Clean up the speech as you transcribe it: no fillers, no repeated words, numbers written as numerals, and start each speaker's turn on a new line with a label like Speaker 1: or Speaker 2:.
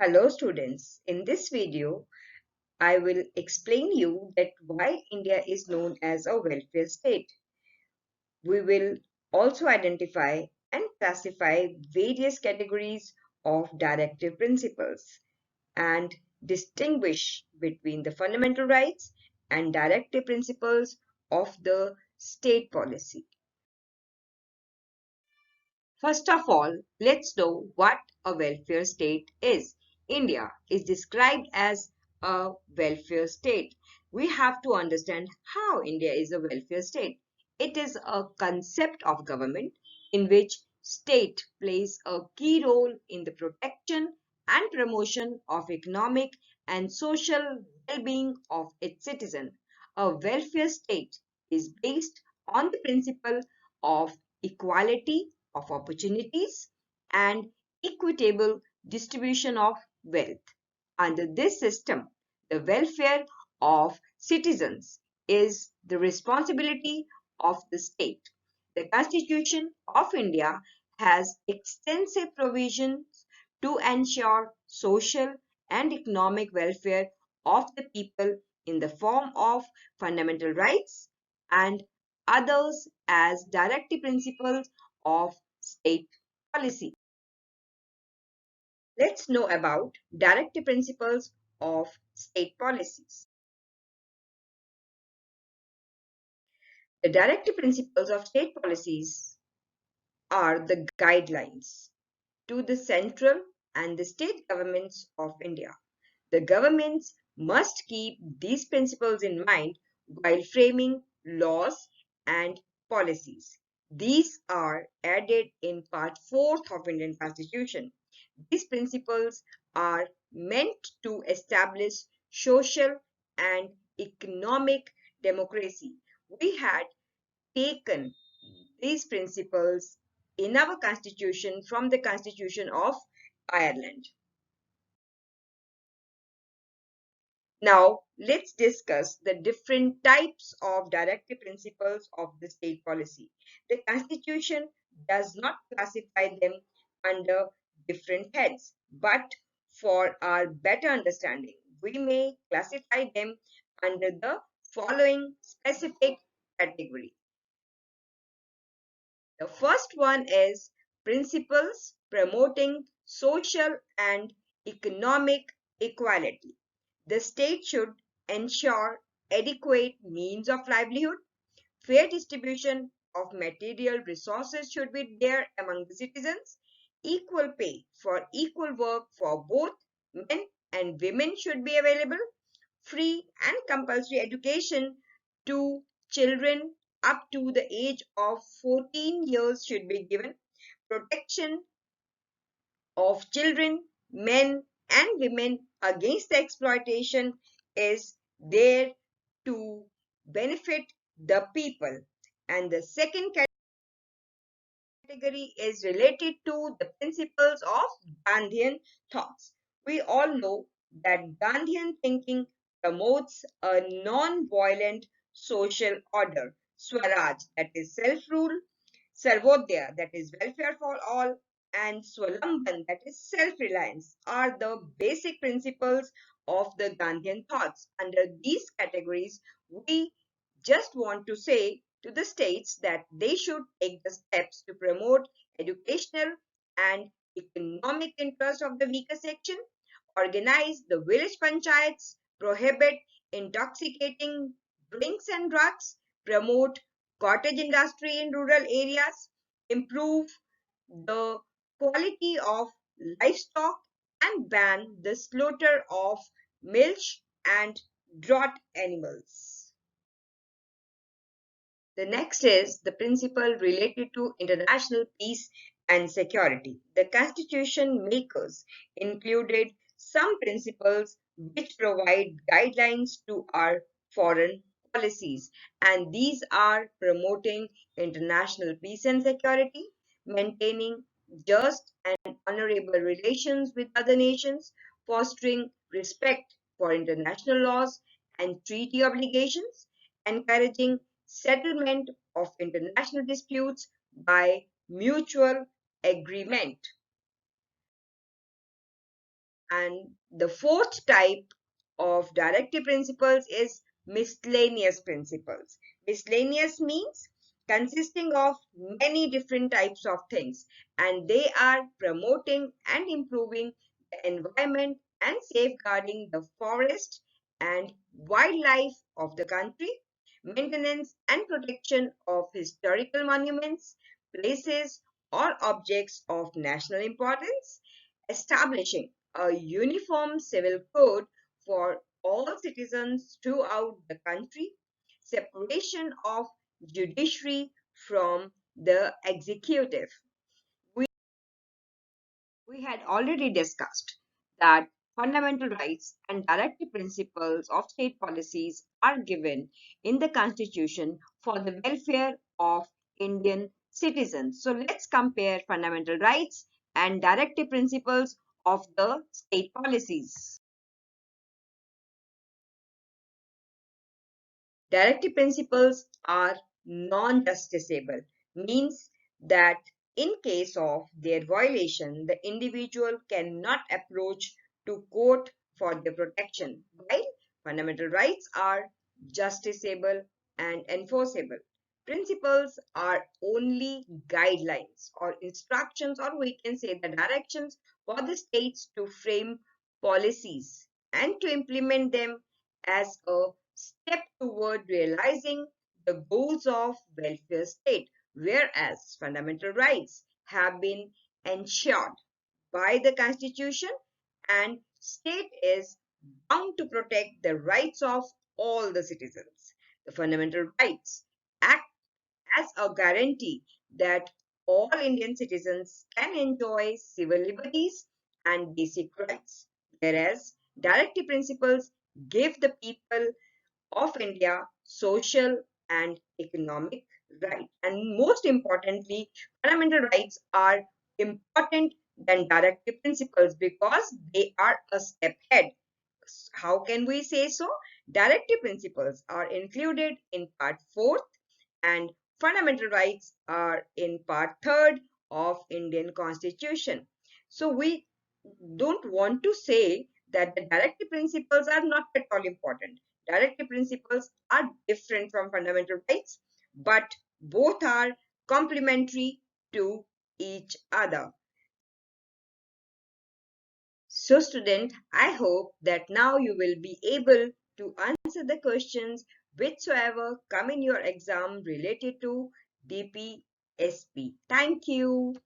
Speaker 1: Hello students, in this video I will explain you that why India is known as a welfare state. We will also identify and classify various categories of directive principles and distinguish between the fundamental rights and directive principles of the state policy. First of all, let's know what a welfare state is. India is described as a welfare state. We have to understand how India is a welfare state. It is a concept of government in which state plays a key role in the protection and promotion of economic and social well-being of its citizens. A welfare state is based on the principle of equality of opportunities and equitable distribution of wealth. Under this system, the welfare of citizens is the responsibility of the state. The Constitution of India has extensive provisions to ensure social and economic welfare of the people in the form of fundamental rights and others as directive principles of state policy. Let's know about directive principles of state policies. The directive principles of state policies are the guidelines to the central and the state governments of India. The governments must keep these principles in mind while framing laws and policies. These are added in Part 4th of Indian Constitution. These principles are meant to establish social and economic democracy. We had taken these principles in our constitution from the Constitution of Ireland. Now, let's discuss the different types of directive principles of the state policy. The Constitution does not classify them under different heads, but for our better understanding, we may classify them under the following specific category. The first one is principles promoting social and economic equality. The state should ensure adequate means of livelihood, fair distribution of material resources should be there among the citizens, equal pay for equal work for both men and women should be available, free and compulsory education to children up to the age of 14 years should be given, protection of children, men, and women against the exploitation is there to benefit the people. And the second category is related to the principles of Gandhian thoughts. We all know that Gandhian thinking promotes a non-violent social order. Swaraj, that is self-rule, Sarvodaya, that is welfare for all, and Swalamban, that is self-reliance, are the basic principles of the Gandhian thoughts. Under these categories, we just want to say to the states that they should take the steps to promote educational and economic interest of the weaker section, organize the village panchayats, prohibit intoxicating drinks and drugs, promote cottage industry in rural areas, improve the quality of livestock, and ban the slaughter of milch and draught animals. The next is the principle related to international peace and security. The constitution makers included some principles which provide guidelines to our foreign policies, and these are promoting international peace and security, maintaining just and honorable relations with other nations, fostering respect for international laws and treaty obligations, encouraging settlement of international disputes by mutual agreement. And the fourth type of directive principles is miscellaneous principles. Miscellaneous means consisting of many different types of things, and they are promoting and improving the environment and safeguarding the forest and wildlife of the country, maintenance and protection of historical monuments, places, or objects of national importance, establishing a uniform civil code for all citizens throughout the country, separation of judiciary from the executive. We had already discussed that fundamental rights and directive principles of state policies are given in the Constitution for the welfare of Indian citizens. So let's compare fundamental rights and directive principles of the state policies. Directive principles are non-justiciable, means that in case of their violation, the individual cannot approach to court for their protection, while fundamental rights are justiciable and enforceable. Principles are only guidelines or instructions, or we can say the directions for the states to frame policies and to implement them as a step toward realizing the goals of welfare state, whereas fundamental rights have been ensured by the Constitution, and state is bound to protect the rights of all the citizens. The fundamental rights act as a guarantee that all Indian citizens can enjoy civil liberties and basic rights, whereas directive principles give the people of India social and economic rights. And most importantly, fundamental rights are important than directive principles because they are a step ahead. How can we say so? Directive principles are included in part 4th and fundamental rights are in part 3rd of Indian Constitution. So we don't want to say that the directive principles are not at all important. Directive principles are different from fundamental rights, but both are complementary to each other. So student, I hope that now you will be able to answer the questions whichsoever come in your exam related to DPSP. Thank you.